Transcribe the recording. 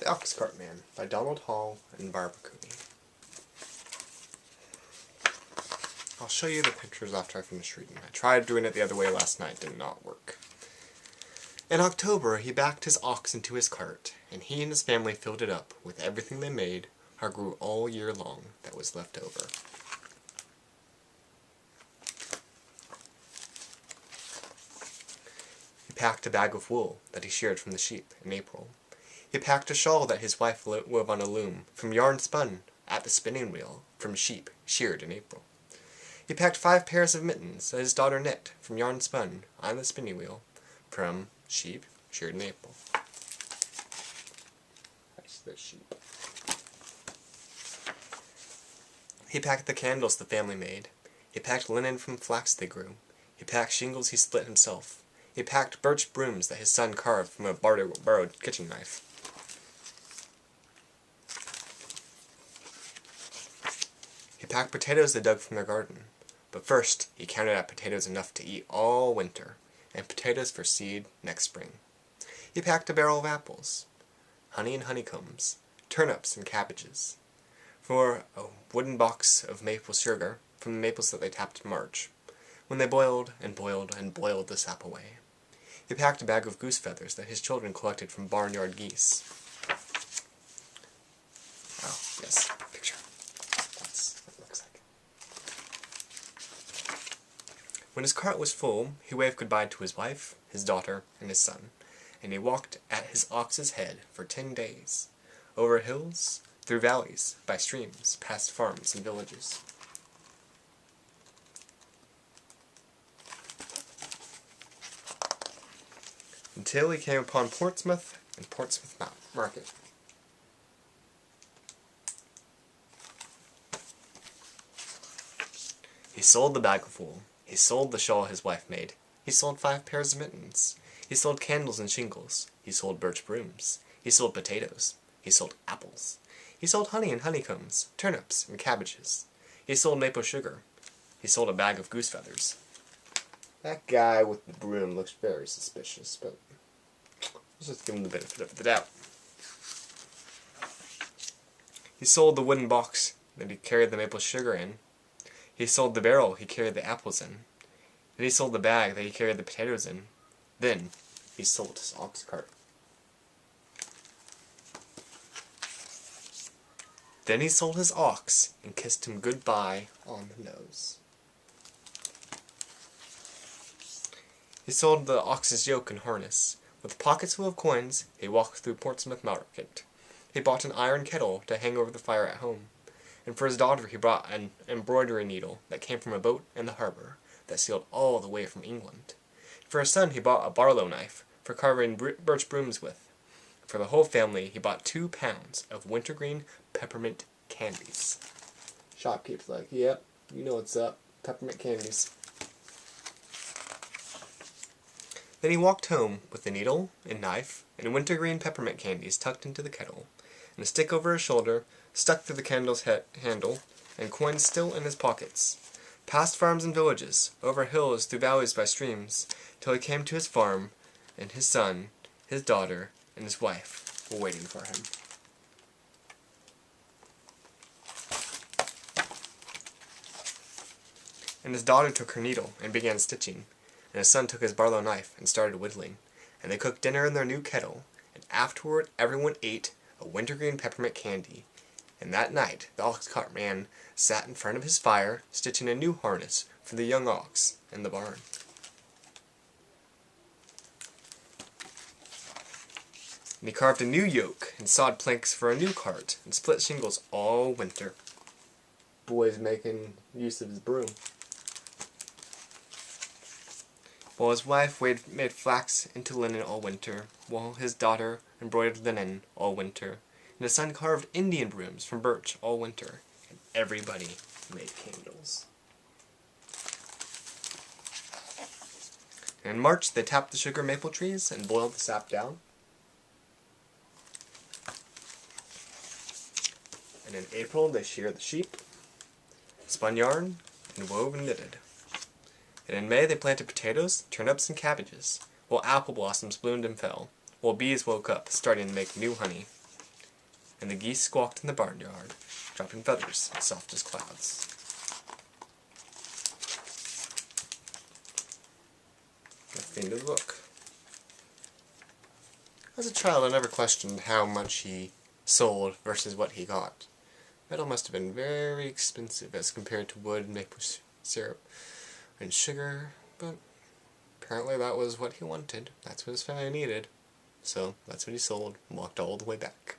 The Ox Cart Man by Donald Hall and Barbara Cooney. I'll show you the pictures after I finish reading. I tried doing it the other way last night, did not work. In October, he backed his ox into his cart, and he and his family filled it up with everything they made or grew all year long that was left over. He packed a bag of wool that he sheared from the sheep in April. He packed a shawl that his wife wove on a loom, from yarn spun at the spinning wheel from sheep sheared in April. He packed 5 pairs of mittens that his daughter knit from yarn spun on the spinning wheel from sheep sheared in April. That's the sheep. He packed the candles the family made. He packed linen from flax they grew. He packed shingles he split himself. He packed birch brooms that his son carved from a borrowed kitchen knife. He packed potatoes they dug from their garden. But first, he counted out potatoes enough to eat all winter, and potatoes for seed next spring. He packed a barrel of apples, honey and honeycombs, turnips and cabbages, for a wooden box of maple sugar from the maples that they tapped in March, when they boiled and boiled and boiled the sap away. He packed a bag of goose feathers that his children collected from barnyard geese. Oh, yes, picture. That's what it looks like. When his cart was full, he waved goodbye to his wife, his daughter, and his son, and he walked at his ox's head for 10 days, over hills, through valleys, by streams, past farms and villages. Until he came upon Portsmouth and Portsmouth Market. He sold the bag of wool. He sold the shawl his wife made. He sold 5 pairs of mittens. He sold candles and shingles. He sold birch brooms. He sold potatoes. He sold apples. He sold honey and honeycombs, turnips and cabbages. He sold maple sugar. He sold a bag of goose feathers. That guy with the broom looks very suspicious, but let's just give him the benefit of the doubt. He sold the wooden box that he carried the maple sugar in. He sold the barrel he carried the apples in. Then he sold the bag that he carried the potatoes in. Then he sold his ox cart. Then he sold his ox and kissed him goodbye on the nose. He sold the ox's yoke and harness. With pockets full of coins, he walked through Portsmouth Market. He bought an iron kettle to hang over the fire at home. And for his daughter he brought an embroidery needle that came from a boat in the harbor that sailed all the way from England. For his son he bought a barlow knife for carving birch brooms with. For the whole family he bought 2 pounds of wintergreen peppermint candies. Shopkeeper's like, yep, you know what's up, peppermint candies. Then he walked home with a needle and knife and wintergreen peppermint candies tucked into the kettle, and a stick over his shoulder, stuck through the candle's handle, and coins still in his pockets. Past farms and villages, over hills, through valleys by streams, till he came to his farm, and his son, his daughter, and his wife were waiting for him. And his daughter took her needle and began stitching, and his son took his barlow knife and started whittling, and they cooked dinner in their new kettle, and afterward everyone ate a wintergreen peppermint candy. And that night the ox cart man sat in front of his fire, stitching a new harness for the young ox in the barn. And he carved a new yoke, and sawed planks for a new cart, and split shingles all winter. Boy's making use of his broom. While his wife made flax into linen all winter, while his daughter embroidered linen all winter, and his son carved Indian brooms from birch all winter, and everybody made candles. And in March they tapped the sugar maple trees and boiled the sap down. And in April they sheared the sheep, spun yarn, and wove and knitted. And in May they planted potatoes, turnips, and cabbages, while apple blossoms bloomed and fell, while bees woke up, starting to make new honey. and the geese squawked in the barnyard, dropping feathers soft as clouds. That's the end of the book. As a child, I never questioned how much he sold versus what he got. Metal must have been very expensive as compared to wood, maple syrup, and sugar, but apparently that was what he wanted. That's what his family needed. So that's what he sold and walked all the way back.